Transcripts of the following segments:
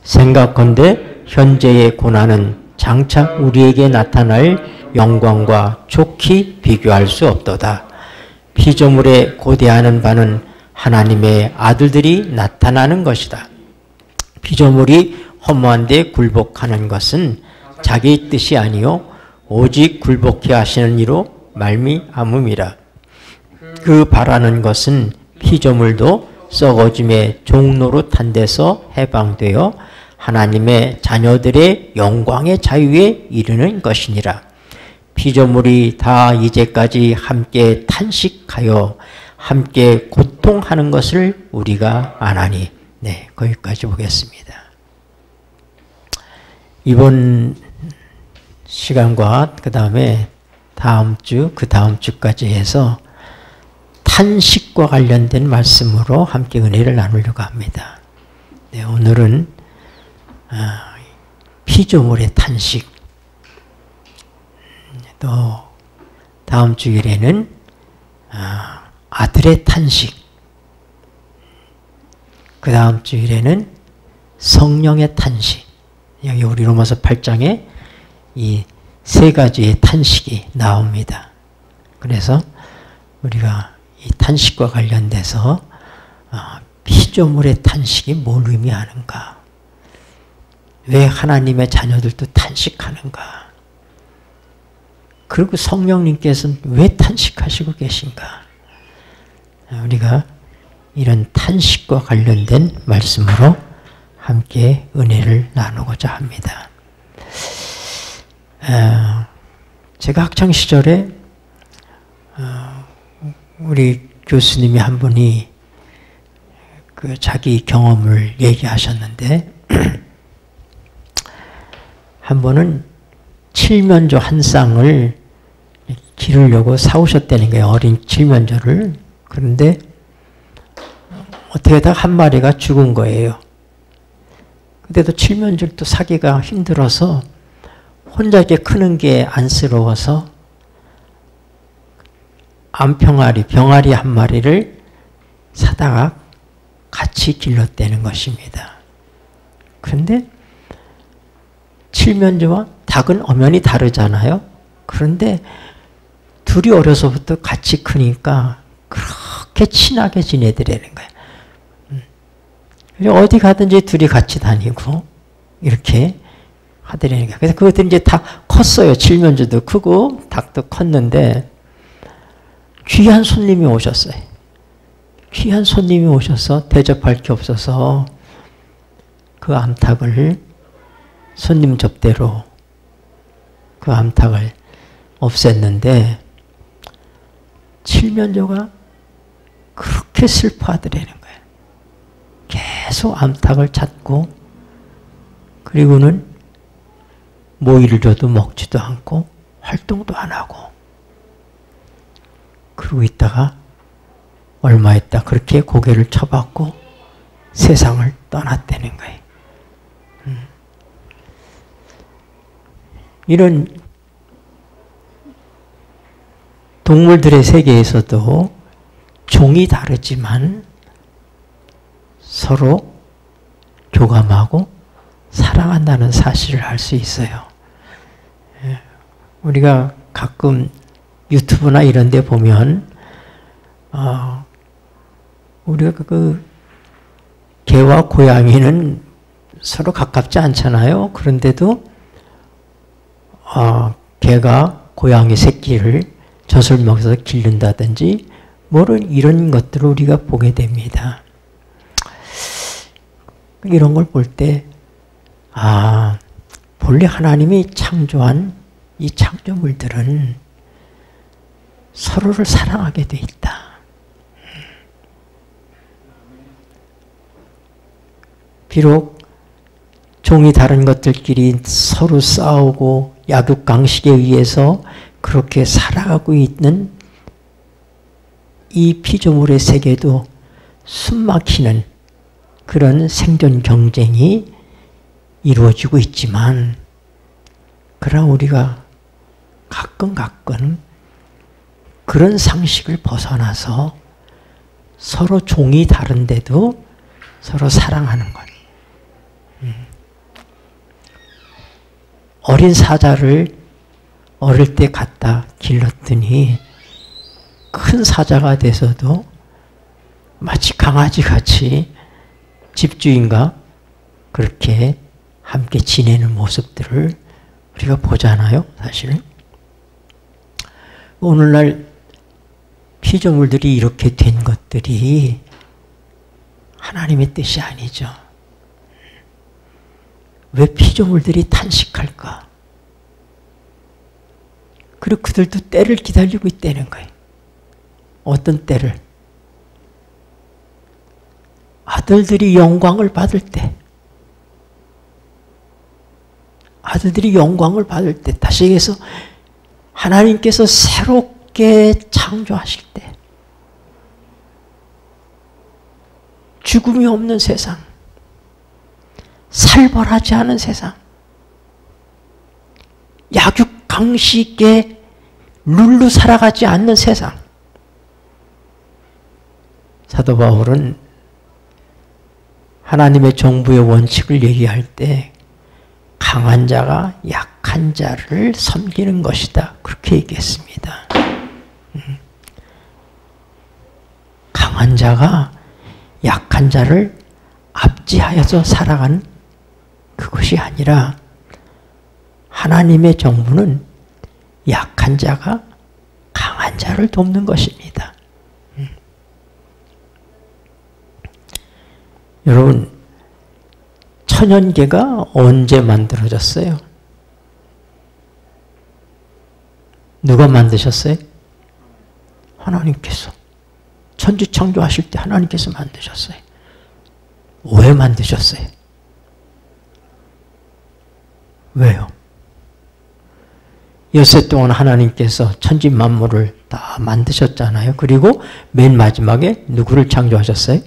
생각건대 현재의 고난은 장차 우리에게 나타날 영광과 좋게 비교할 수 없도다. 피조물에 고대하는 바는 하나님의 아들들이 나타나는 것이다. 피조물이 허무한 데 굴복하는 것은 자기 뜻이 아니요 오직 굴복해 하시는 이로 말미암음이라. 그 바라는 것은 피조물도 썩어짐의 종노릇한 데서 해방되어 하나님의 자녀들의 영광의 자유에 이르는 것이니라. 피조물이 다 이제까지 함께 탄식하여 함께 고통하는 것을 우리가 아나니. 네, 거기까지 보겠습니다. 이번 시간과 그 다음에 다음 주, 그 다음 주까지 해서 탄식과 관련된 말씀으로 함께 은혜를 나누려고 합니다. 네, 오늘은 피조물의 탄식, 또 다음 주일에는 아들의 탄식, 그 다음 주일에는 성령의 탄식. 여기 우리 로마서 8장에 이 세 가지의 탄식이 나옵니다. 그래서 우리가 이 탄식과 관련돼서 피조물의 탄식이 뭘 의미하는가? 왜 하나님의 자녀들도 탄식하는가? 그리고 성령님께서는 왜 탄식하시고 계신가? 우리가 이런 탄식과 관련된 말씀으로 함께 은혜를 나누고자 합니다. 제가 학창시절에 우리 교수님이 한 분이 그 자기 경험을 얘기하셨는데 한 번은 칠면조 한 쌍을 기르려고 사오셨다는 거예요. 어린 칠면조를. 그런데 어떻게 하다가 한 마리가 죽은 거예요. 근데도 칠면조를 또 사기가 힘들어서 혼자 이렇게 크는 게 안쓰러워서 병아리 한 마리를 사다가 같이 길렀다는 것입니다. 그런데 칠면조와 닭은 엄연히 다르잖아요. 그런데 둘이 어려서부터 같이 크니까 그렇게 친하게 지내더라는 거예요. 어디 가든지 둘이 같이 다니고 이렇게 하더라는 거예요. 그래서 그것들이 이제 다 컸어요. 칠면조도 크고 닭도 컸는데 귀한 손님이 오셨어요. 귀한 손님이 오셔서 대접할 게 없어서 그 암탉을 손님 접대로 그 암탉을 없앴는데 칠면조가 그렇게 슬퍼하더라는 거예요. 계속 암탉을 찾고 그리고는 모이를 줘도 먹지도 않고 활동도 안 하고 그러고 있다가 얼마 있다 그렇게 고개를 쳐박고 세상을 떠났다는 거예요. 이런 동물들의 세계에서도 종이 다르지만 서로 교감하고 사랑한다는 사실을 알 수 있어요. 우리가 가끔 유튜브나 이런 데 보면 우리가 그 개와 고양이는 서로 가깝지 않잖아요. 그런데도 개가 고양이 새끼를 젖을 먹여서 기른다든지 이런 것들을 우리가 보게 됩니다. 이런 걸 볼 때 본래 하나님이 창조한 이 창조물들은 서로를 사랑하게 돼 있다. 비록 종이 다른 것들끼리 서로 싸우고 약육강식에 의해서 그렇게 살아가고 있는 이 피조물의 세계도 숨막히는 그런 생존 경쟁이 이루어지고 있지만 그러나 우리가 가끔 그런 상식을 벗어나서 서로 종이 다른데도 서로 사랑하는 것. 어린 사자를 어릴 때 갖다 길렀더니 큰 사자가 돼서도 마치 강아지같이 집주인과 그렇게 함께 지내는 모습들을 우리가 보잖아요, 사실. 오늘날 피조물들이 이렇게 된 것들이 하나님의 뜻이 아니죠. 왜 피조물들이 탄식할까? 그리고 그들도 때를 기다리고 있다는 거예요. 어떤 때를? 아들들이 영광을 받을 때. 아들들이 영광을 받을 때. 다시 얘기해서 하나님께서 새롭게 창조하실 때. 죽음이 없는 세상. 살벌하지 않은 세상. 약육강식에 룰로 살아가지 않는 세상. 사도 바울은 하나님의 정부의 원칙을 얘기할 때 강한 자가 약한 자를 섬기는 것이다. 그렇게 얘기했습니다. 강한 자가 약한 자를 압제하여서 살아가는 그것이 아니라 하나님의 정부는 약한 자가 강한 자를 돕는 것입니다. 여러분, 천연계가 언제 만들어졌어요? 누가 만드셨어요? 하나님께서. 천지 창조하실 때 하나님께서 만드셨어요. 왜 만드셨어요? 왜요? 엿새 동안 하나님께서 천지 만물을 다 만드셨잖아요. 그리고 맨 마지막에 누구를 창조하셨어요?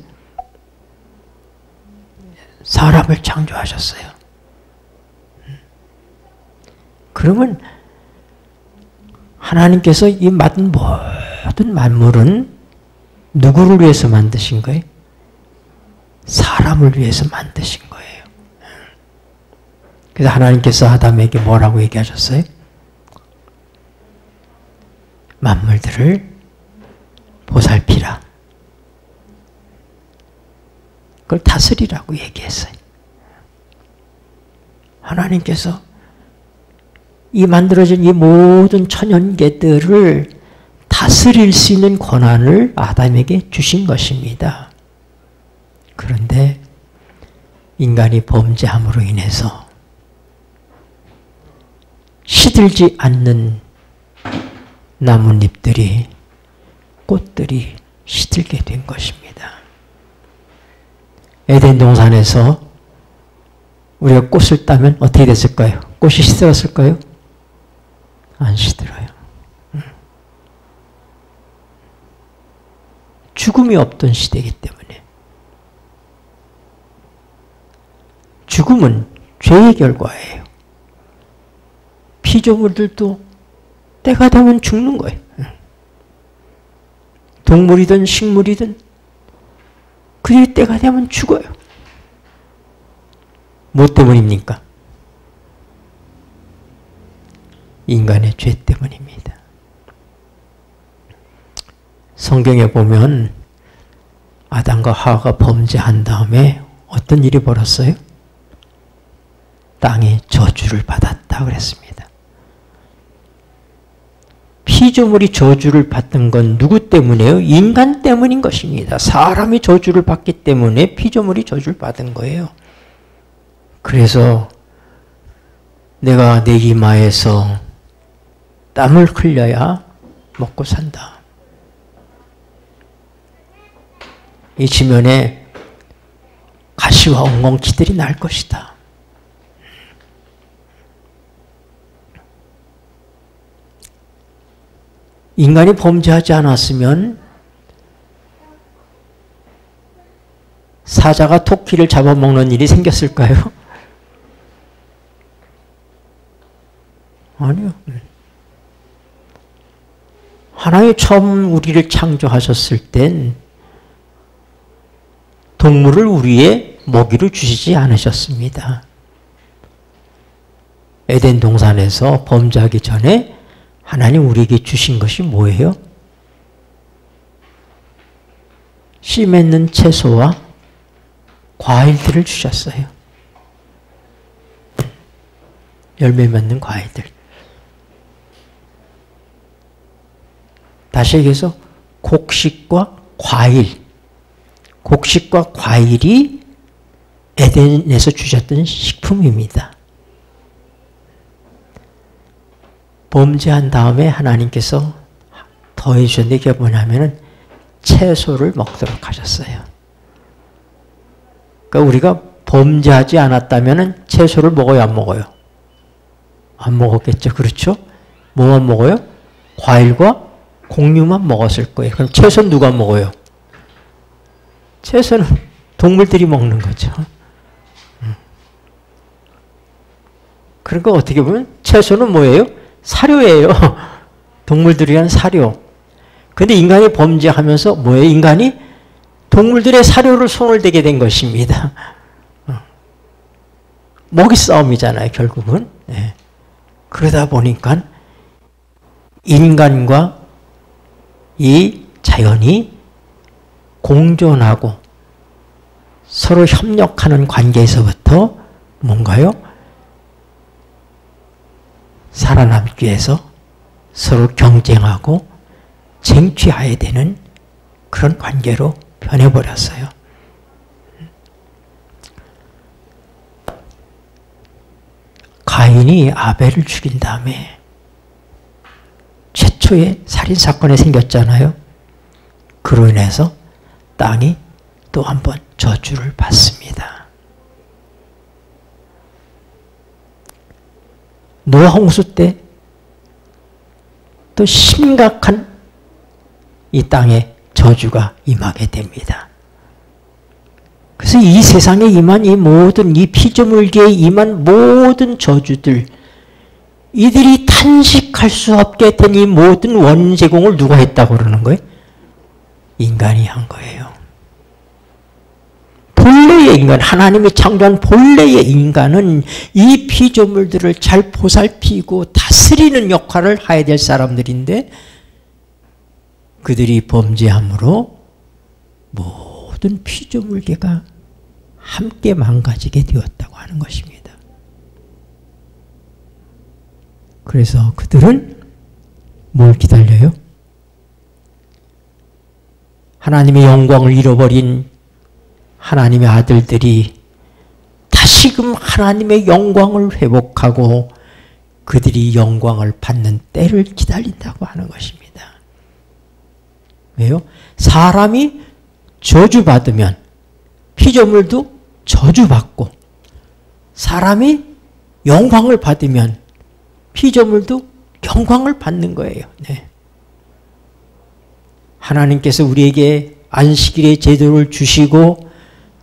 사람을 창조하셨어요. 그러면 하나님께서 이 모든 만물은 누구를 위해서 만드신 거예요? 사람을 위해서 만드신 거예요. 그래서 하나님께서 아담에게 뭐라고 얘기하셨어요? 만물들을 보살피라. 그걸 다스리라고 얘기했어요. 하나님께서 이 만들어진 이 모든 천연계들을 다스릴 수 있는 권한을 아담에게 주신 것입니다. 그런데 인간이 범죄함으로 인해서 시들지 않는 나뭇잎들이, 꽃들이 시들게 된 것입니다. 에덴 동산에서 우리가 꽃을 따면 어떻게 됐을까요? 꽃이 시들었을까요? 안 시들어요. 죽음이 없던 시대이기 때문에. 죽음은 죄의 결과예요. 피조물들도 때가 되면 죽는 거예요. 동물이든 식물이든 그들이 때가 되면 죽어요. 뭐 때문입니까? 인간의 죄 때문입니다. 성경에 보면 아담과 하와가 범죄한 다음에 어떤 일이 벌었어요? 땅에 저주를 받았다 그랬습니다. 피조물이 저주를 받은 건 누구 때문이에요? 인간 때문인 것입니다. 사람이 저주를 받기 때문에 피조물이 저주를 받은 거예요. 그래서 내가 내 이마에서 땀을 흘려야 먹고 산다. 이 지면에 가시와 엉겅퀴들이 날 것이다. 인간이 범죄하지 않았으면 사자가 토끼를 잡아먹는 일이 생겼을까요? 아니요. 하나님이 처음 우리를 창조하셨을 땐 동물을 우리의 먹이로 주시지 않으셨습니다. 에덴 동산에서 범죄하기 전에 하나님 우리에게 주신 것이 뭐예요? 씨 맺는 채소와 과일들을 주셨어요. 열매 맺는 과일들. 다시 얘기해서 곡식과 과일. 곡식과 과일이 에덴에서 주셨던 식품입니다. 범죄한 다음에 하나님께서 더해 주셨는데 이게 뭐냐면은 채소를 먹도록 하셨어요. 그러니까 우리가 범죄하지 않았다면은 채소를 먹어요, 안 먹어요? 안 먹었겠죠. 그렇죠? 뭐만 먹어요? 과일과 곡류만 먹었을 거예요. 그럼 채소는 누가 먹어요? 채소는 동물들이 먹는 거죠. 그러니까 어떻게 보면 채소는 뭐예요? 사료예요. 동물들이란 사료. 근데 인간이 범죄하면서 뭐예요? 인간이 동물들의 사료를 손을 대게 된 것입니다. 먹이 싸움이잖아요, 결국은. 네. 그러다 보니까 인간과 이 자연이 공존하고 서로 협력하는 관계에서부터 뭔가요? 살아남기 위해서 서로 경쟁하고 쟁취해야 되는 그런 관계로 변해버렸어요. 가인이 아벨을 죽인 다음에 최초의 살인사건이 생겼잖아요. 그로 인해서 땅이 또 한 번 저주를 받습니다. 노아 홍수 때 또 심각한 이 땅에 저주가 임하게 됩니다. 그래서 이 세상에 임한 이 모든 이 피조물계에 임한 모든 저주들, 이들이 탄식할 수 없게 된 이 모든 원인 제공을 누가 했다고 그러는 거예요? 인간이 한 거예요. 본래의 인간, 하나님이 창조한 본래의 인간은 이 피조물들을 잘 보살피고 다스리는 역할을 해야 될 사람들인데 그들이 범죄함으로 모든 피조물계가 함께 망가지게 되었다고 하는 것입니다. 그래서 그들은 뭘 기다려요? 하나님의 영광을 잃어버린 하나님의 아들들이 다시금 하나님의 영광을 회복하고 그들이 영광을 받는 때를 기다린다고 하는 것입니다. 왜요? 사람이 저주받으면 피조물도 저주받고 사람이 영광을 받으면 피조물도 영광을 받는 거예요. 네. 하나님께서 우리에게 안식일의 제도를 주시고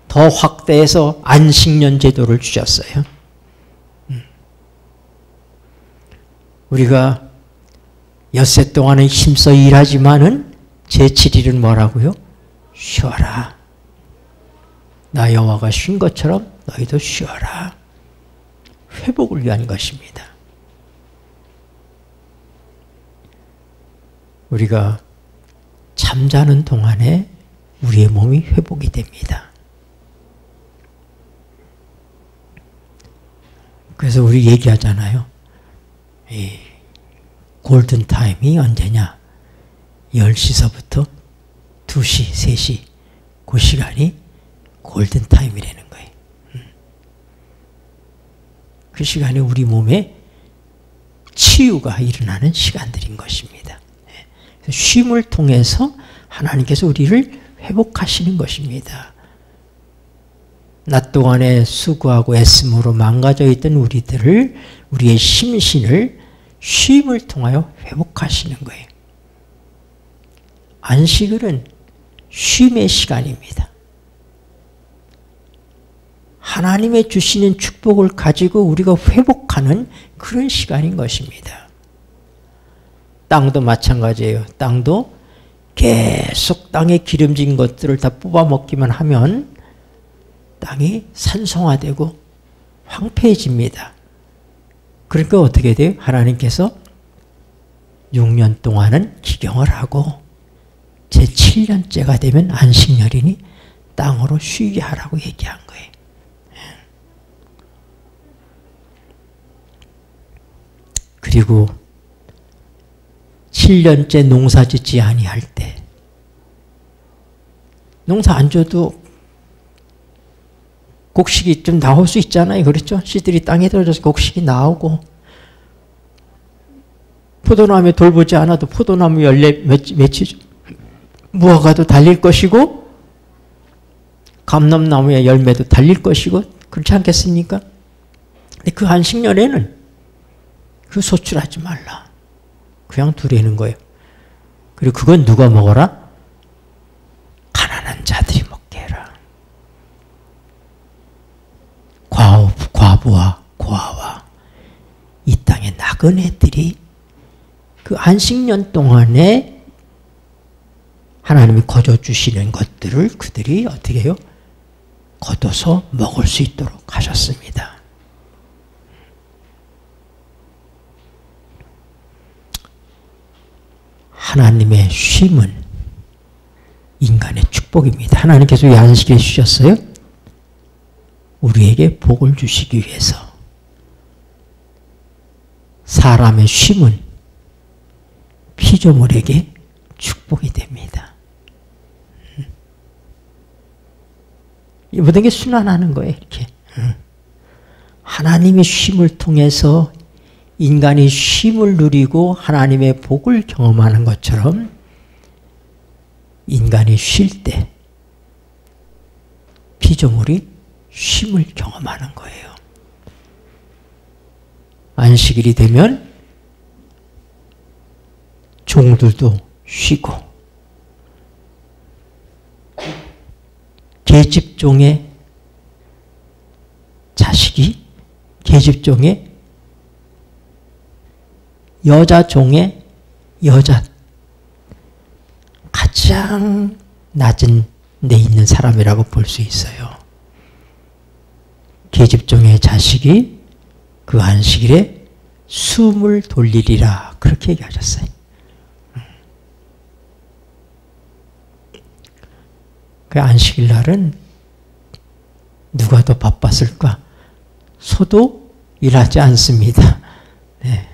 더 확대해서 안식년 제도를 주셨어요. 우리가 엿새 동안은 힘써 일하지만은 제7일은 뭐라고요? 쉬어라. 나 여호와가 쉰 것처럼 너희도 쉬어라. 회복을 위한 것입니다. 우리가 잠자는 동안에 우리의 몸이 회복이 됩니다. 그래서 우리 얘기하잖아요. 이 골든타임이 언제냐? 10시서부터 2시, 3시 그 시간이 골든타임이라는 거예요. 그 시간에 우리 몸에 치유가 일어나는 시간들인 것입니다. 그래서 쉼을 통해서 하나님께서 우리를 회복하시는 것입니다. 낮 동안에 수고하고 애씀으로 망가져 있던 우리들을, 우리의 심신을 쉼을 통하여 회복하시는 거예요. 안식일은 쉼의 시간입니다. 하나님의 주시는 축복을 가지고 우리가 회복하는 그런 시간인 것입니다. 땅도 마찬가지예요. 땅도 계속 땅에 기름진 것들을 다 뽑아먹기만 하면 땅이 산성화되고 황폐해집니다. 그러니까 어떻게 돼요? 하나님께서 6년 동안은 기경을 하고 제7년째가 되면 안식년이니 땅으로 쉬게 하라고 얘기한 거예요. 그리고 7년째 농사 짓지 아니할 때 농사 안 줘도 곡식이 좀 나올 수 있잖아요. 그렇죠? 씨들이 땅에 떨어져서 곡식이 나오고 포도나무에 돌보지 않아도 포도나무 열매 맺히죠. 무화과도 달릴 것이고 감람나무의 열매도 달릴 것이고 그렇지 않겠습니까? 근데 그 안식년에는 그 소출하지 말라. 그냥 두려는 거예요. 그리고 그건 누가 먹어라? 가난한 자들이 먹게 해라. 과부와 고아와 이 땅의 나그네들이 그 안식년 동안에 하나님이 거둬주시는 것들을 그들이 어떻게 해요? 거둬서 먹을 수 있도록 하셨습니다. 하나님의 쉼은 인간의 축복입니다. 하나님께서 왜 안식일 주셨어요? 우리에게 복을 주시기 위해서. 사람의 쉼은 피조물에게 축복이 됩니다. 이 모든 게 순환하는 거예요. 이렇게. 하나님의 쉼을 통해서 인간이 쉼을 누리고 하나님의 복을 경험하는 것처럼 인간이 쉴 때 피조물이 쉼을 경험하는 거예요. 안식일이 되면 종들도 쉬고 계집종의 자식이 계집종의 여자종의 여자 가장 낮은 데 있는 사람이라고 볼 수 있어요. 계집종의 자식이 그 안식일에 숨을 돌리리라 그렇게 얘기하셨어요. 그 안식일 날은 누가 더 바빴을까? 소도 일하지 않습니다. 네.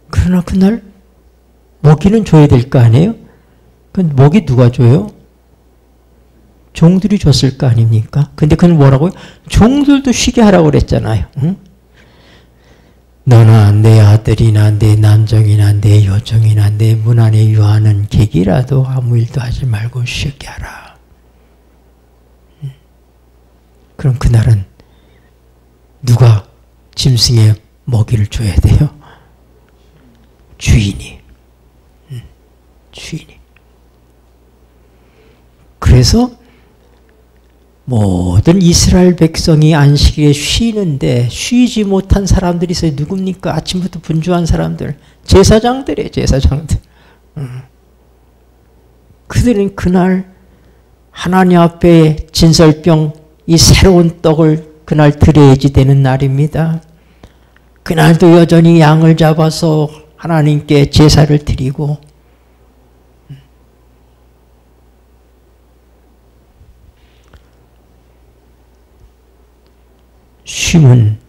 그러나 그날 먹이는 줘야 될 거 아니에요? 그 먹이 누가 줘요? 종들이 줬을 거 아닙니까? 근데 그건 뭐라고요? 종들도 쉬게 하라고 그랬잖아요. 응? 너나 내 아들이나 내 남종이나 내 여종이나 내 문 안에 유하는 객이라도 아무 일도 하지 말고 쉬게 하라. 그럼 그날은 누가 짐승의 먹이를 줘야 돼요? 주인이. 주인이. 그래서 모든 이스라엘 백성이 안식일에 쉬는데 쉬지 못한 사람들이 있어요. 누굽니까? 아침부터 분주한 사람들. 제사장들이에요. 제사장들. 그들은 그날 하나님 앞에 진설병 이 새로운 떡을 그날 드려야지 되는 날입니다. 그날도 여전히 양을 잡아서 하나님께 제사를 드리고 쉼은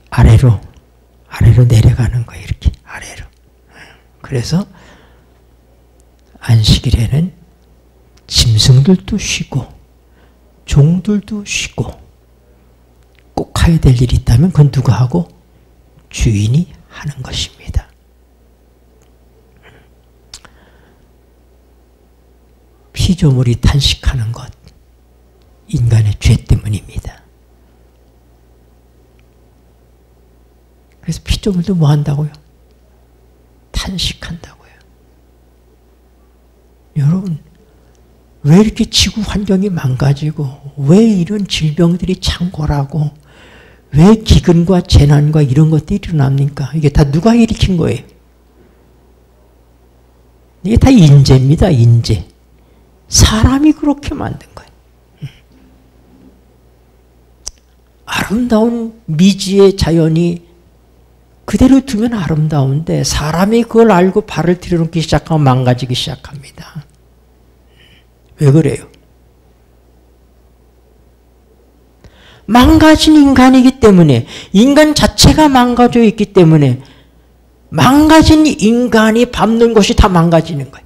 아래로 내려가는 거예요. 이렇게 아래로. 그래서 안식일에는 짐승들도 쉬고 종들도 쉬고 꼭 해야 될 일이 있다면 그건 누가 하고? 주인이 하는 것입니다. 피조물이 탄식하는 것 인간의 죄 때문입니다. 그래서 피조물도 뭐 한다고요? 탄식한다고요. 여러분, 왜 이렇게 지구 환경이 망가지고 왜 이런 질병들이 창궐하고 왜 기근과 재난과 이런 것들이 일어납니까? 이게 다 누가 일으킨 거예요? 이게 다 인재입니다. 인재. 사람이 그렇게 만든 거예요. 아름다운 미지의 자연이 그대로 두면 아름다운데 사람이 그걸 알고 발을 들여놓기 시작하면 망가지기 시작합니다. 왜 그래요? 망가진 인간이기 때문에, 인간 자체가 망가져 있기 때문에 망가진 인간이 밟는 것이 다 망가지는 거예요.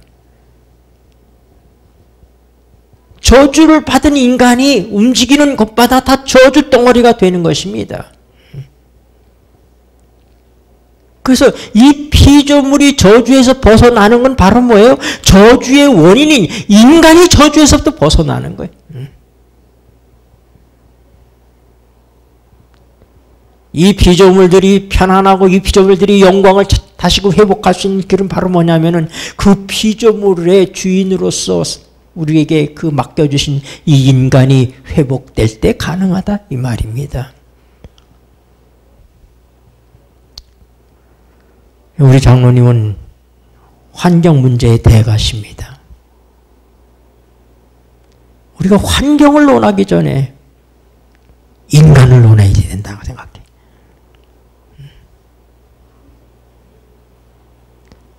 저주를 받은 인간이 움직이는 것마다 다 저주 덩어리가 되는 것입니다. 그래서 이 피조물이 저주에서 벗어나는 건 바로 뭐예요? 저주의 원인인 인간이 저주에서부터 벗어나는 거예요. 이 피조물들이 편안하고 이 피조물들이 영광을 다시 회복할 수 있는 길은 바로 뭐냐면은 그 피조물의 주인으로서 우리에게 그 맡겨주신 이 인간이 회복될 때 가능하다 이 말입니다. 우리 장로님은 환경 문제의 대가십니다. 우리가 환경을 논하기 전에 인간을 논해야 된다고 생각해요.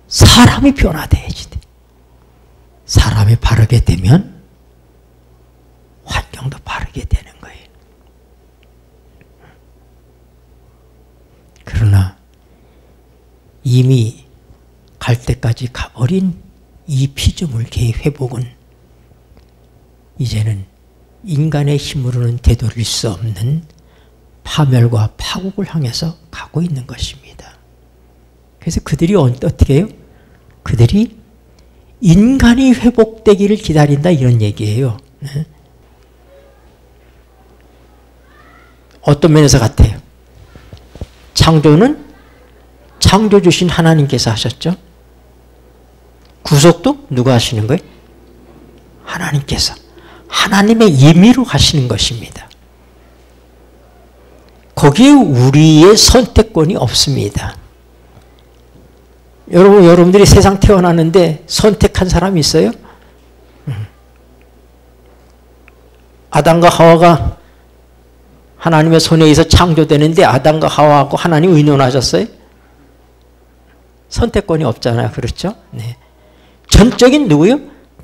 사람이 변화돼야지 돼. 사람이 바르게 되면 환경도 바르게 되는 거예요. 그러나 이미 갈 때까지 가버린 이 피조물계의 회복은 이제는 인간의 힘으로는 되돌릴 수 없는 파멸과 파국을 향해서 가고 있는 것입니다. 그래서 그들이 어떻게 해요? 그들이 인간이 회복되기를 기다린다 이런 얘기예요. 어떤 면에서 같아요? 창조는 창조 주신 하나님께서 하셨죠. 구속도 누가 하시는 거예요? 하나님께서. 하나님의 임의로 하시는 것입니다. 거기에 우리의 선택권이 없습니다. 여러분들이 세상 태어나는데 선택한 사람이 있어요? 아담과 하와가 하나님의 손에 의해서 창조되는데 아담과 하와하고 하나님 의논하셨어요? 선택권이 없잖아요. 그렇죠? 네. 전적인 누구요?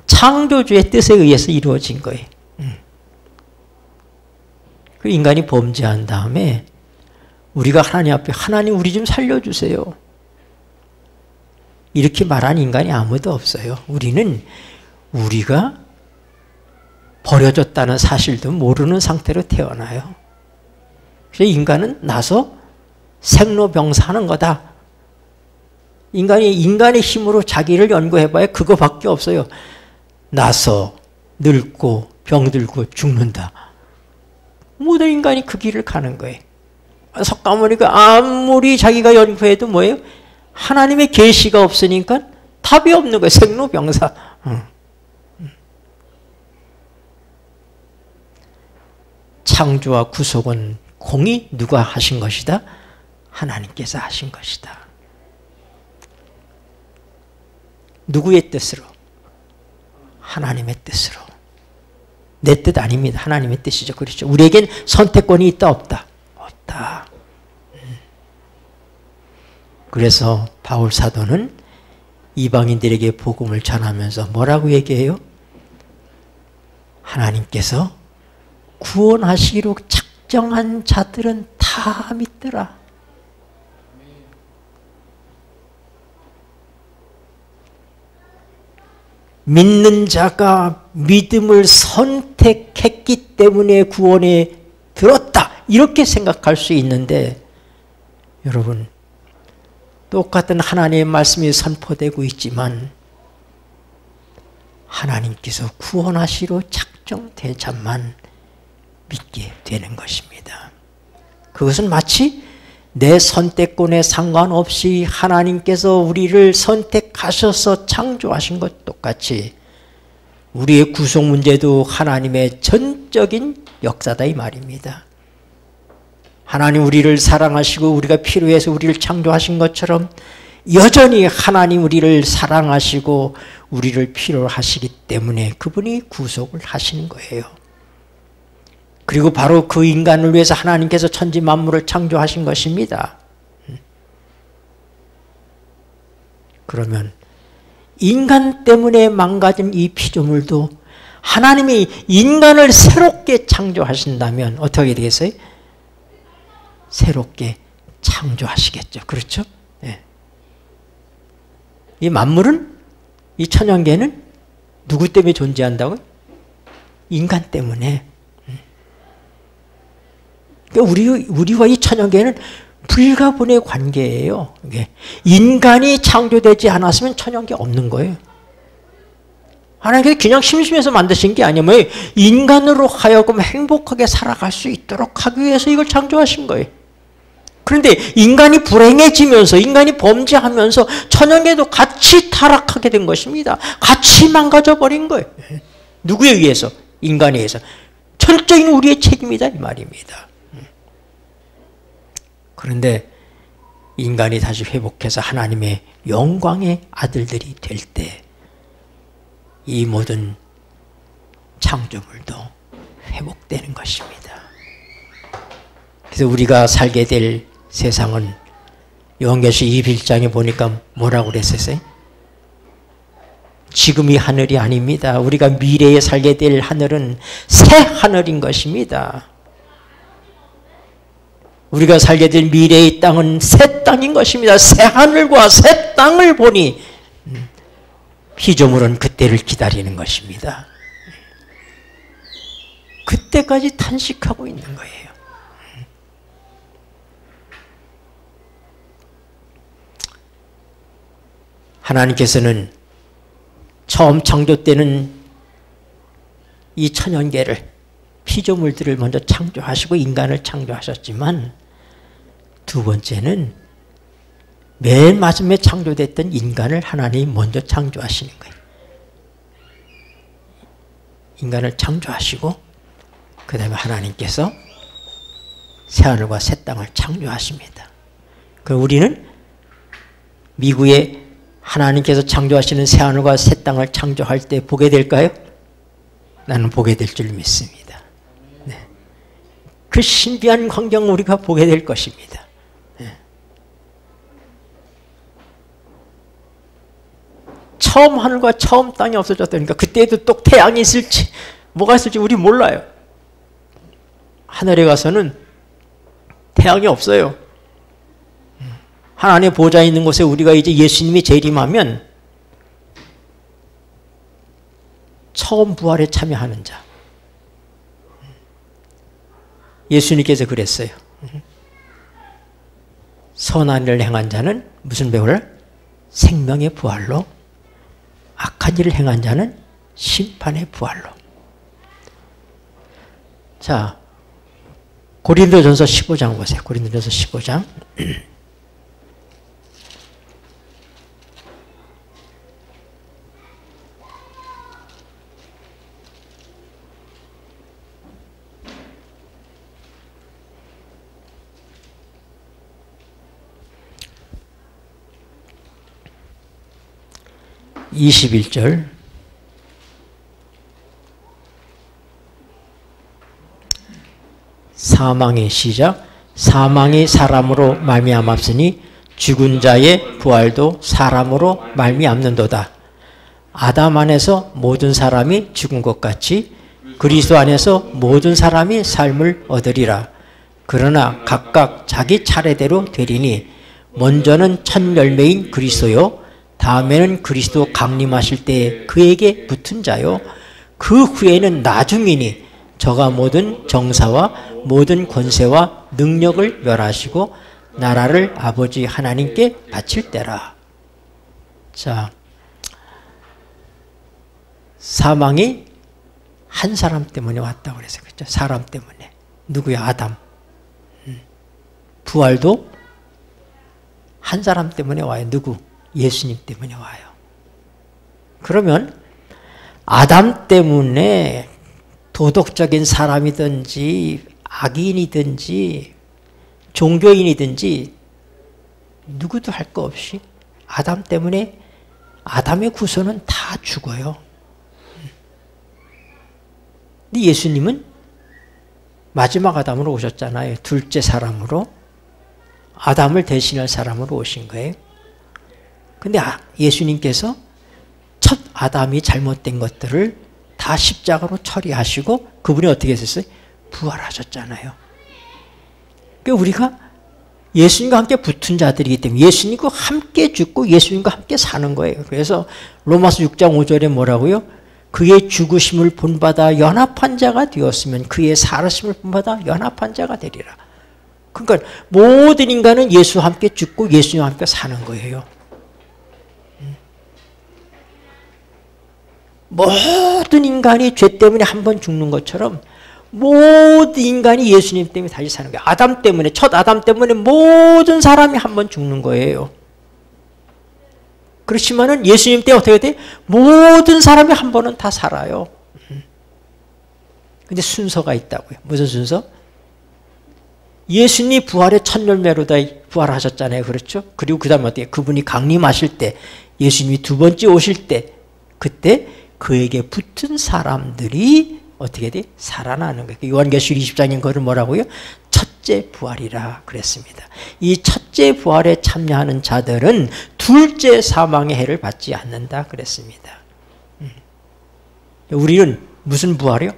창조주의 뜻에 의해서 이루어진 거예요. 그 인간이 범죄한 다음에 우리가 하나님 앞에 하나님 우리 좀 살려주세요. 이렇게 말하는 인간이 아무도 없어요. 우리는 우리가 버려졌다는 사실도 모르는 상태로 태어나요. 그래서 인간은 나서 생로병사하는 거다. 인간이 인간의 힘으로 자기를 연구해봐야 그거밖에 없어요. 나서 늙고 병들고 죽는다. 모든 인간이 그 길을 가는 거예요. 석가모니가 아무리 자기가 연구해도 뭐예요? 하나님의 계시가 없으니까 답이 없는 거예요. 생로병사. 창조와 구속은 공이 누가 하신 것이다? 하나님께서 하신 것이다. 누구의 뜻으로? 하나님의 뜻으로. 내 뜻 아닙니다. 하나님의 뜻이죠. 그렇죠. 우리에겐 선택권이 있다 없다? 없다. 그래서 바울 사도는 이방인들에게 복음을 전하면서 뭐라고 얘기해요? 하나님께서 구원하시기로 작정한 자들은 다 믿더라. 믿는 자가 믿음을 선택했기 때문에 구원에 들었다. 이렇게 생각할 수 있는데 여러분 똑같은 하나님의 말씀이 선포되고 있지만 하나님께서 구원하시로 작정된 자만 믿게 되는 것입니다. 그것은 마치 내 선택권에 상관없이 하나님께서 우리를 선택하셔서 창조하신 것 똑같이 우리의 구속 문제도 하나님의 전적인 역사다 이 말입니다. 하나님 우리를 사랑하시고 우리가 필요해서 우리를 창조하신 것처럼 여전히 하나님 우리를 사랑하시고 우리를 필요로 하시기 때문에 그분이 구속을 하시는 거예요. 그리고 바로 그 인간을 위해서 하나님께서 천지 만물을 창조하신 것입니다. 그러면 인간 때문에 망가진 이 피조물도 하나님이 인간을 새롭게 창조하신다면 어떻게 되겠어요? 새롭게 창조하시겠죠. 그렇죠? 네. 이 만물은, 이 천연계는 누구 때문에 존재한다고요? 인간 때문에. 그러니까 우리와 이 천연계는 불가분의 관계예요. 인간이 창조되지 않았으면 천연계 없는 거예요. 하나님께서 그냥 심심해서 만드신 게 아니에요. 인간으로 하여금 행복하게 살아갈 수 있도록 하기 위해서 이걸 창조하신 거예요. 그런데 인간이 불행해지면서, 인간이 범죄하면서 천연계도 같이 타락하게 된 것입니다. 같이 망가져 버린 거예요. 누구에 의해서? 인간에 의해서. 철저히 우리의 책임이다 이 말입니다. 그런데 인간이 다시 회복해서 하나님의 영광의 아들들이 될 때 이 모든 창조물도 회복되는 것입니다. 그래서 우리가 살게 될 세상은 요한계시 21장에 보니까 뭐라고 그랬었어요? 지금이 하늘이 아닙니다. 우리가 미래에 살게 될 하늘은 새 하늘인 것입니다. 우리가 살게 될 미래의 땅은 새 땅인 것입니다. 새 하늘과 새 땅을 보니 피조물은 그때를 기다리는 것입니다. 그때까지 탄식하고 있는 거예요. 하나님께서는 처음 창조 때는 이 천연계를, 피조물들을 먼저 창조하시고 인간을 창조하셨지만 두 번째는 맨 마지막에 창조됐던 인간을 하나님이 먼저 창조하시는 거예요. 인간을 창조하시고 그 다음에 하나님께서 새하늘과 새 땅을 창조하십니다. 그럼 우리는 미국에 하나님께서 창조하시는 새하늘과 새 땅을 창조할 때 보게 될까요? 나는 보게 될 줄 믿습니다. 네. 그 신비한 광경을 우리가 보게 될 것입니다. 네. 처음 하늘과 처음 땅이 없어졌다니까 그때도 또 태양이 있을지 뭐가 있을지 우리 몰라요. 하늘에 가서는 태양이 없어요. 하나님의 보좌에 있는 곳에 우리가 이제 예수님이 재림하면 처음 부활에 참여하는 자. 예수님께서 그랬어요. 선한 일을 행한 자는 무슨 배우를? 생명의 부활로, 악한 일을 행한 자는 심판의 부활로. 자, 고린도전서 15장 보세요. 고린도전서 15장. 21절 사망의 시작. 사망이 사람으로 말미암았으니 죽은 자의 부활도 사람으로 말미암는도다. 아담 안에서 모든 사람이 죽은 것 같이 그리스도 안에서 모든 사람이 삶을 얻으리라. 그러나 각각 자기 차례대로 되리니 먼저는 첫 열매인 그리스도요, 다음에는 그리스도 강림하실 때 그에게 붙은 자요, 그 후에는 나중이니 저가 모든 정사와 모든 권세와 능력을 멸하시고 나라를 아버지 하나님께 바칠 때라. 자, 사망이 한 사람 때문에 왔다고 그래서 그렇죠. 사람 때문에. 누구야? 아담. 부활도 한 사람 때문에 와요. 누구? 예수님 때문에 와요. 그러면 아담 때문에 도덕적인 사람이든지 악인이든지 종교인이든지 누구도 할 거 없이 아담 때문에 아담의 후손은 다 죽어요. 근데 예수님은 마지막 아담으로 오셨잖아요. 둘째 사람으로. 아담을 대신할 사람으로 오신 거예요. 근데 예수님께서 첫 아담이 잘못된 것들을 다 십자가로 처리하시고 그분이 어떻게 했었어요? 부활하셨잖아요. 그러니까 우리가 예수님과 함께 붙은 자들이기 때문에 예수님과 함께 죽고 예수님과 함께 사는 거예요. 그래서 로마서 6장 5절에 뭐라고요? 그의 죽으심을 본받아 연합한 자가 되었으면 그의 살아심을 본받아 연합한 자가 되리라. 그러니까 모든 인간은 예수와 함께 죽고 예수님과 함께 사는 거예요. 모든 인간이 죄 때문에 한 번 죽는 것처럼 모든 인간이 예수님 때문에 다시 사는 거예요. 아담 때문에, 첫 아담 때문에 모든 사람이 한 번 죽는 거예요. 그렇지만은 예수님 때 어떻게 돼? 모든 사람이 한 번은 다 살아요. 근데 순서가 있다고요. 무슨 순서? 예수님이 부활의 첫 열매로 다 부활하셨잖아요. 그렇죠? 그리고 그 다음에 어떻게? 그분이 강림하실 때, 예수님이 두 번째 오실 때, 그때 그에게 붙은 사람들이 어떻게 돼? 살아나는 거예요. 요한계시록 20장인 거를 뭐라고요? 첫째 부활이라 그랬습니다. 이 첫째 부활에 참여하는 자들은 둘째 사망의 해를 받지 않는다 그랬습니다. 우리는 무슨 부활이요?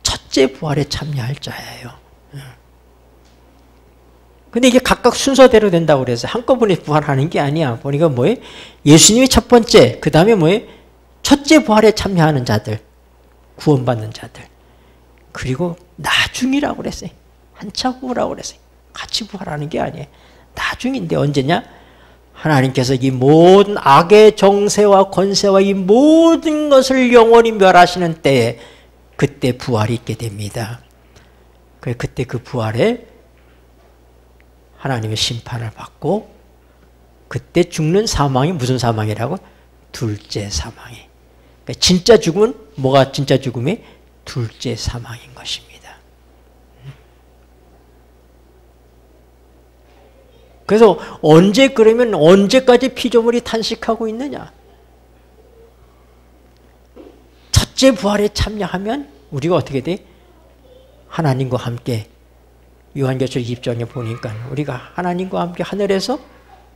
첫째 부활에 참여할 자예요. 근데 이게 각각 순서대로 된다고 그래서 한꺼번에 부활하는 게 아니야. 보니까 뭐예요? 예수님이 첫 번째, 그 다음에 뭐예요? 첫째 부활에 참여하는 자들, 구원받는 자들. 그리고 나중이라고 그랬어요. 한참 후라고 그랬어요. 같이 부활하는 게 아니에요. 나중인데 언제냐? 하나님께서 이 모든 악의 정세와 권세와 이 모든 것을 영원히 멸하시는 때에 그때 부활이 있게 됩니다. 그때 그 부활에 하나님의 심판을 받고 그때 죽는 사망이 무슨 사망이라고? 둘째 사망이. 그러니까 진짜 죽음은 뭐가 진짜 죽음이? 둘째 사망인 것입니다. 그래서 언제 그러면 언제까지 피조물이 탄식하고 있느냐? 첫째 부활에 참여하면 우리가 어떻게 돼? 하나님과 함께 요한계시록 20장에 보니까 우리가 하나님과 함께 하늘에서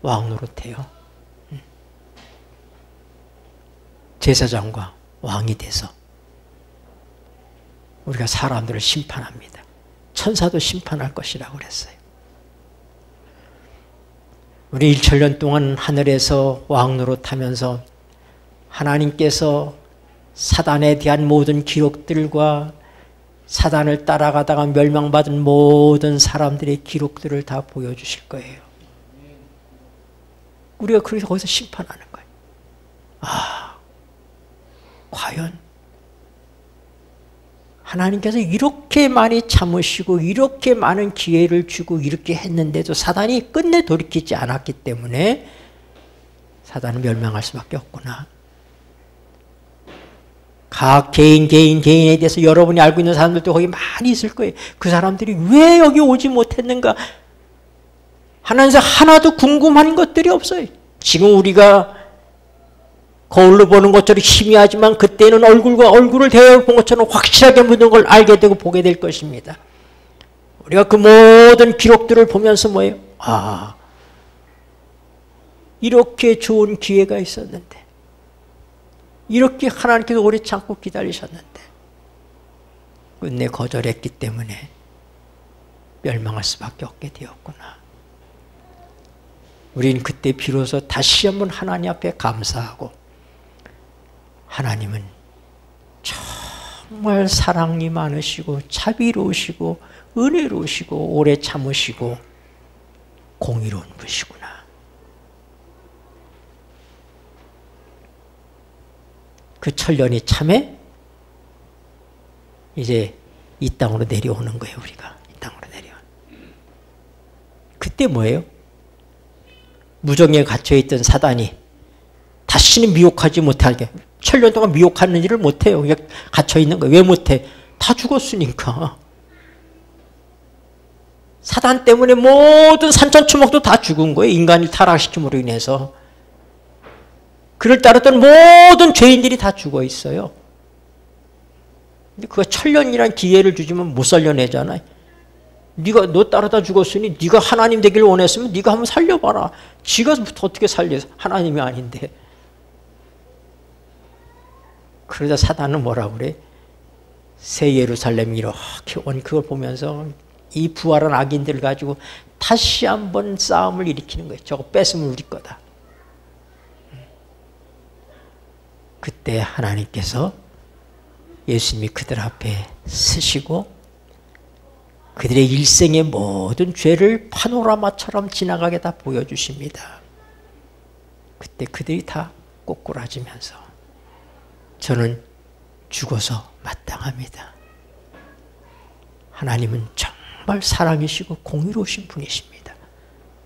왕노릇해요. 제사장과 왕이 돼서 우리가 사람들을 심판합니다. 천사도 심판할 것이라고 그랬어요. 우리 1천년 동안 하늘에서 왕노릇하면서 하나님께서 사단에 대한 모든 기록들과 사단을 따라가다가 멸망받은 모든 사람들의 기록들을 다 보여주실 거예요. 우리가 그래서 거기서 심판하는 거예요. 아, 과연 하나님께서 이렇게 많이 참으시고 이렇게 많은 기회를 주고 이렇게 했는데도 사단이 끝내 돌이키지 않았기 때문에 사단은 멸망할 수밖에 없구나. 각 개인에 대해서 여러분이 알고 있는 사람들도 거기 많이 있을 거예요. 그 사람들이 왜 여기 오지 못했는가? 하나님께서 하나도 궁금한 것들이 없어요. 지금 우리가 거울로 보는 것처럼 희미하지만 그때는 얼굴과 얼굴을 대본 것처럼 확실하게 묻는 걸 알게 되고 보게 될 것입니다. 우리가 그 모든 기록들을 보면서 뭐예요? 아, 이렇게 좋은 기회가 있었는데 이렇게 하나님께서 오래 참고 기다리셨는데 끝내 거절했기 때문에 멸망할 수밖에 없게 되었구나. 우리는 그때 비로소 다시 한번 하나님 앞에 감사하고 하나님은 정말 사랑이 많으시고 자비로우시고 은혜로우시고 오래 참으시고 공의로운 분이시구나. 그 천년이 참에 이제 이 땅으로 내려오는 거예요. 우리가 이 땅으로 내려오는. 그때 뭐예요? 무정에 갇혀있던 사단이 다시는 미혹하지 못하게 천년 동안 미혹하는 일을 못해요. 그냥 갇혀있는 거예요. 왜 못해? 다 죽었으니까. 사단 때문에 모든 산천초목도 다 죽은 거예요. 인간을 타락시킴으로 인해서. 그를 따랐던 모든 죄인들이 다 죽어 있어요. 근데 그가 천년이란 기회를 주지만 못 살려내잖아요. 네가 너 따라다 죽었으니 네가 하나님 되길 원했으면 네가 한번 살려봐라. 지가 어떻게 살려? 하나님이 아닌데. 그러자 사단은 뭐라고 그래? 새 예루살렘이 이렇게 온 그걸 보면서 이 부활한 악인들을 가지고 다시 한번 싸움을 일으키는 거예요. 저거 뺏으면 우리 거다. 그때 하나님께서 예수님이 그들 앞에 서시고 그들의 일생의 모든 죄를 파노라마처럼 지나가게 다 보여주십니다. 그때 그들이 다 꼬꾸라지면서 저는 죽어서 마땅합니다. 하나님은 정말 사랑이시고 공의로우신 분이십니다.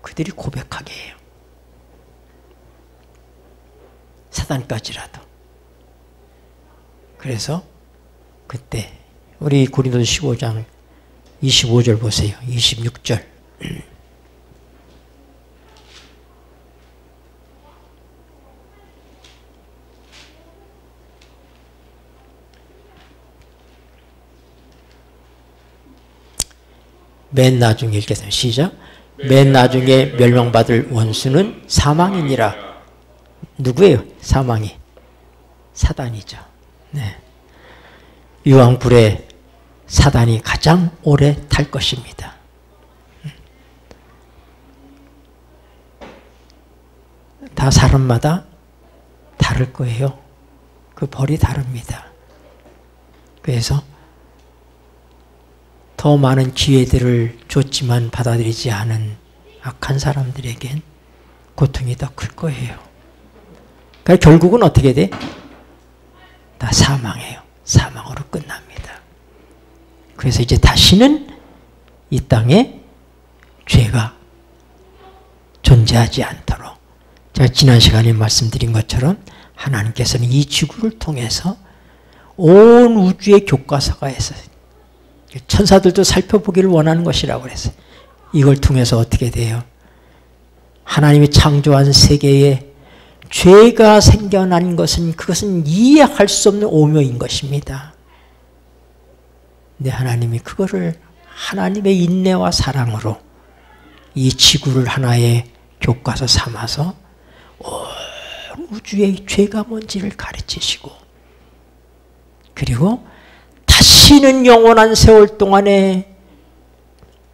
그들이 고백하게 해요. 사단까지라도. 그래서 그때 우리 고린도서 15장 25절 보세요. 26절. 맨 나중에 읽겠습니다. 시작. 맨 나중에 멸망받을 원수는 사망이니라. 누구예요? 사망이. 사단이죠. 네. 유황불에 사단이 가장 오래 탈 것입니다. 다 사람마다 다를 거예요. 그 벌이 다릅니다. 그래서 더 많은 기회들을 줬지만 받아들이지 않은 악한 사람들에겐 고통이 더 클 거예요. 그러니까 결국은 어떻게 돼? 다 사망해요. 사망으로 끝납니다. 그래서 이제 다시는 이 땅에 죄가 존재하지 않도록 제가 지난 시간에 말씀드린 것처럼 하나님께서는 이 지구를 통해서 온 우주의 교과서가 있어요. 천사들도 살펴보기를 원하는 것이라고 그랬어요. 이걸 통해서 어떻게 돼요? 하나님이 창조한 세계에 죄가 생겨난 것은 그것은 이해할 수 없는 오묘인 것입니다. 근데 하나님이 그거를 하나님의 인내와 사랑으로 이 지구를 하나의 교과서 삼아서 온 우주의 죄가 뭔지를 가르치시고 그리고 다시는 영원한 세월 동안에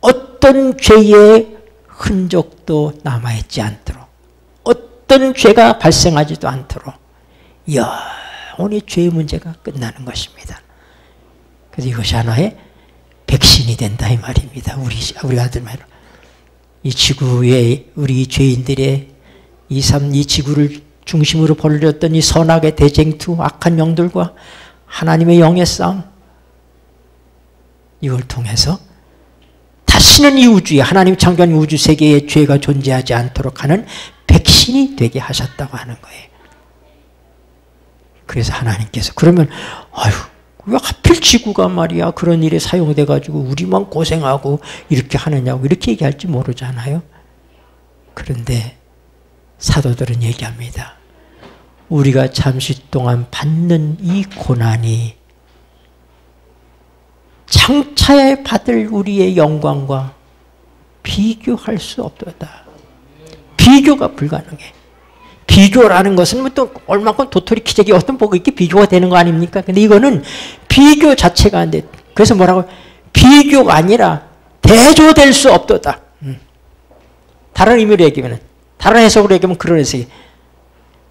어떤 죄의 흔적도 남아있지 않도록 어떤 죄가 발생하지도 않도록 영원히 죄의 문제가 끝나는 것입니다. 그래서 이것이 하나의 백신이 된다 이 말입니다. 우리 아들 말로 이 지구의 우리 죄인들의 이 지구를 중심으로 벌어졌던 이 선악의 대쟁투 악한 영들과 하나님의 영의 싸움 이걸 통해서 다시는 이 우주에 하나님 창조한 우주 세계에 죄가 존재하지 않도록 하는 백신이 되게 하셨다고 하는 거예요. 그래서 하나님께서 그러면 아유 왜 하필 지구가 말이야 그런 일에 사용돼 가지고 우리만 고생하고 이렇게 하느냐고 이렇게 얘기할지 모르잖아요. 그런데 사도들은 얘기합니다. 우리가 잠시 동안 받는 이 고난이 장차에 받을 우리의 영광과 비교할 수 없도다. 비교가 불가능해. 비교라는 것은 또 얼마큼 도토리 키재기 어떤 보고 이렇게 비교가 되는 거 아닙니까? 근데 이거는 비교 자체가 안 돼. 그래서 뭐라고? 비교가 아니라 대조될 수 없도다. 다른 의미로 얘기하면, 다른 해석으로 얘기하면 그런 해석이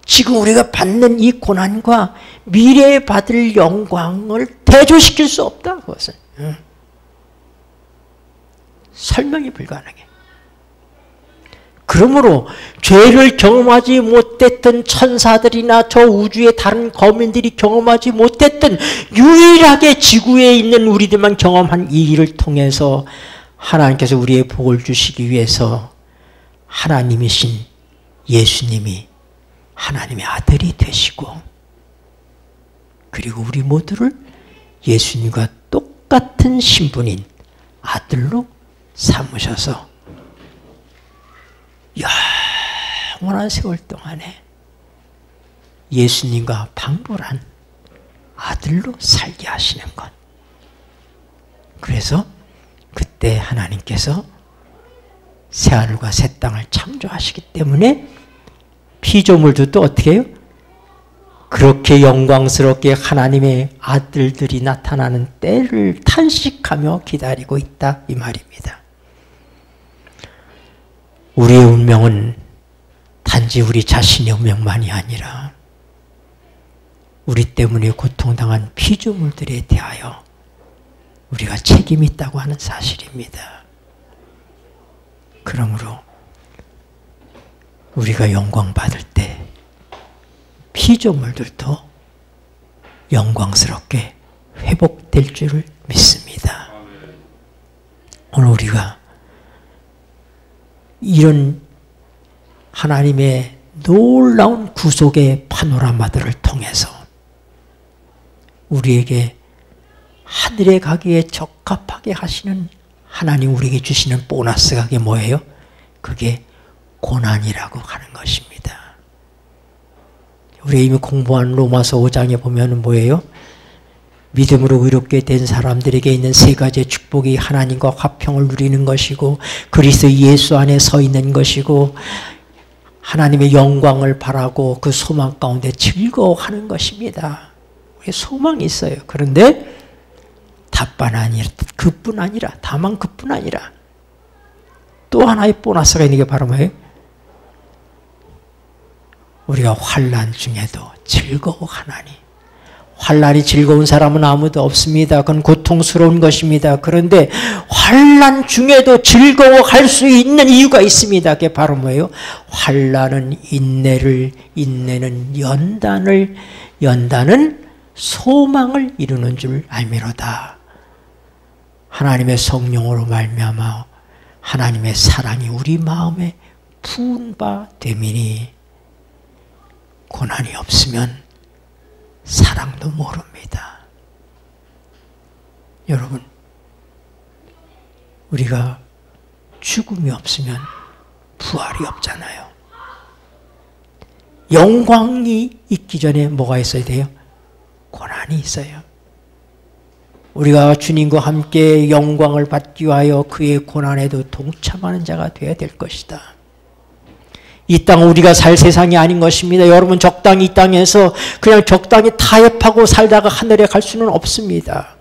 지금 우리가 받는 이 고난과 미래에 받을 영광을 대조시킬 수 없다. 그것은. 설명이 불가능해. 그러므로 죄를 경험하지 못했던 천사들이나 저 우주의 다른 거민들이 경험하지 못했던 유일하게 지구에 있는 우리들만 경험한 이 일을 통해서 하나님께서 우리의 복을 주시기 위해서 하나님이신 예수님이 하나님의 아들이 되시고 그리고 우리 모두를 예수님과 똑같은 신분인 아들로 삼으셔서 영원한 세월 동안에 예수님과 방불한 아들로 살게 하시는 것. 그래서 그때 하나님께서 새하늘과 새 땅을 창조하시기 때문에 피조물도 또 어떻게 해요? 그렇게 영광스럽게 하나님의 아들들이 나타나는 때를 탄식하며 기다리고 있다 이 말입니다. 우리의 운명은 단지 우리 자신의 운명만이 아니라 우리 때문에 고통당한 피조물들에 대하여 우리가 책임이 있다고 하는 사실입니다. 그러므로 우리가 영광 받을 때 피조물들도 영광스럽게 회복될 줄을 믿습니다. 오늘 우리가 이런 하나님의 놀라운 구속의 파노라마들을 통해서 우리에게 하늘에 가기에 적합하게 하시는 하나님 우리에게 주시는 보너스가 그게 뭐예요? 그게 고난이라고 하는 것입니다. 우리가 이미 공부한 로마서 5장에 보면 뭐예요? 믿음으로 의롭게 된 사람들에게 있는 세 가지의 축복이 하나님과 화평을 누리는 것이고 그리스도 예수 안에 서 있는 것이고 하나님의 영광을 바라고 그 소망 가운데 즐거워하는 것입니다. 우리의 소망이 있어요. 그런데 그뿐 아니라 또 하나의 보너스가 있는 게 바로 뭐예요? 우리가 환난 중에도 즐거워하나니. 환난이 즐거운 사람은 아무도 없습니다. 그건 고통스러운 것입니다. 그런데 환난 중에도 즐거워할 수 있는 이유가 있습니다. 그게 바로 뭐예요? 환난은 인내를, 인내는 연단을, 연단은 소망을 이루는 줄 알미로다. 하나님의 성령으로 말미암아 하나님의 사랑이 우리 마음에 부은 바 되미니 고난이 없으면 사랑도 모릅니다. 여러분, 우리가 죽음이 없으면 부활이 없잖아요. 영광이 있기 전에 뭐가 있어야 돼요? 고난이 있어요. 우리가 주님과 함께 영광을 받기 위하여 그의 고난에도 동참하는 자가 되어야 될 것이다. 이 땅은 우리가 살 세상이 아닌 것입니다. 여러분 적당히 이 땅에서 그냥 적당히 타협하고 살다가 하늘에 갈 수는 없습니다.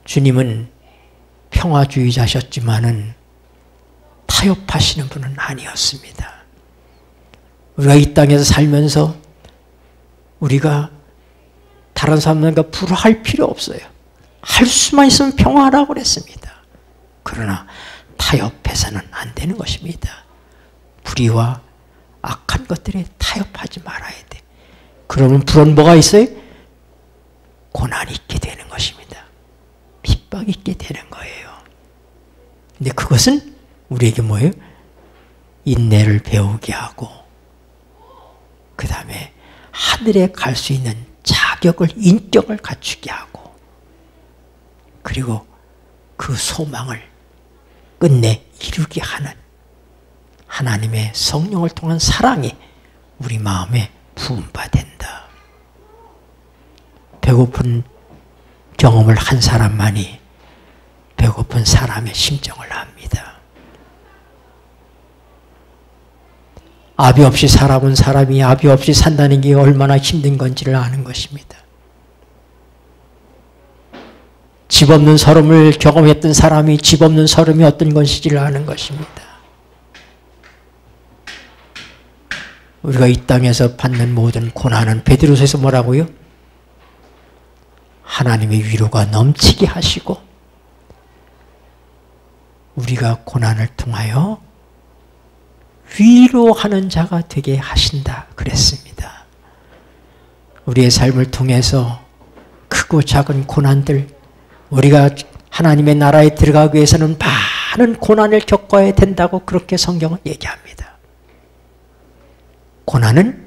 주님은 평화주의자셨지만은 타협하시는 분은 아니었습니다. 우리가 이 땅에서 살면서 우리가 다른 사람들과 불화할 필요 없어요. 할 수만 있으면 평화하라고 그랬습니다. 그러나 타협해서는 안 되는 것입니다. 불의와 악한 것들에 타협하지 말아야 돼. 그러면 불은 뭐가 있어요? 고난이 있게 되는 것입니다. 핍박이 있게 되는 거예요. 근데 그것은 우리에게 뭐예요? 인내를 배우게 하고 그 다음에 하늘에 갈 수 있는 자격을, 인격을 갖추게 하고 그리고 그 소망을 끝내 이루게 하는 하나님의 성령을 통한 사랑이 우리 마음에 부은 바 된다. 배고픈 경험을 한 사람만이 배고픈 사람의 심정을 압니다. 아비 없이 살아본 사람이 아비 없이 산다는 게 얼마나 힘든 건지를 아는 것입니다. 집 없는 서름을 경험했던 사람이 집 없는 서름이 어떤 것인지를 아는 것입니다. 우리가 이 땅에서 받는 모든 고난은 베드로서에서 뭐라고요? 하나님의 위로가 넘치게 하시고 우리가 고난을 통하여 위로하는 자가 되게 하신다 그랬습니다. 우리의 삶을 통해서 크고 작은 고난들, 우리가 하나님의 나라에 들어가기 위해서는 많은 고난을 겪어야 된다고 그렇게 성경은 얘기합니다. 고난은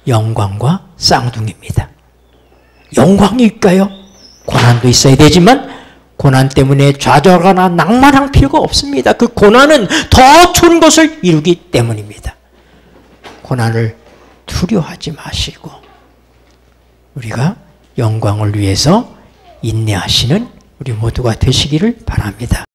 영광과 쌍둥이입니다. 영광이 있까요? 고난도 있어야 되지만 고난 때문에 좌절하거나 낭만할 필요가 없습니다. 그 고난은 더 좋은 것을 이루기 때문입니다. 고난을 두려워하지 마시고 우리가 영광을 위해서 인내하시는 우리 모두가 되시기를 바랍니다.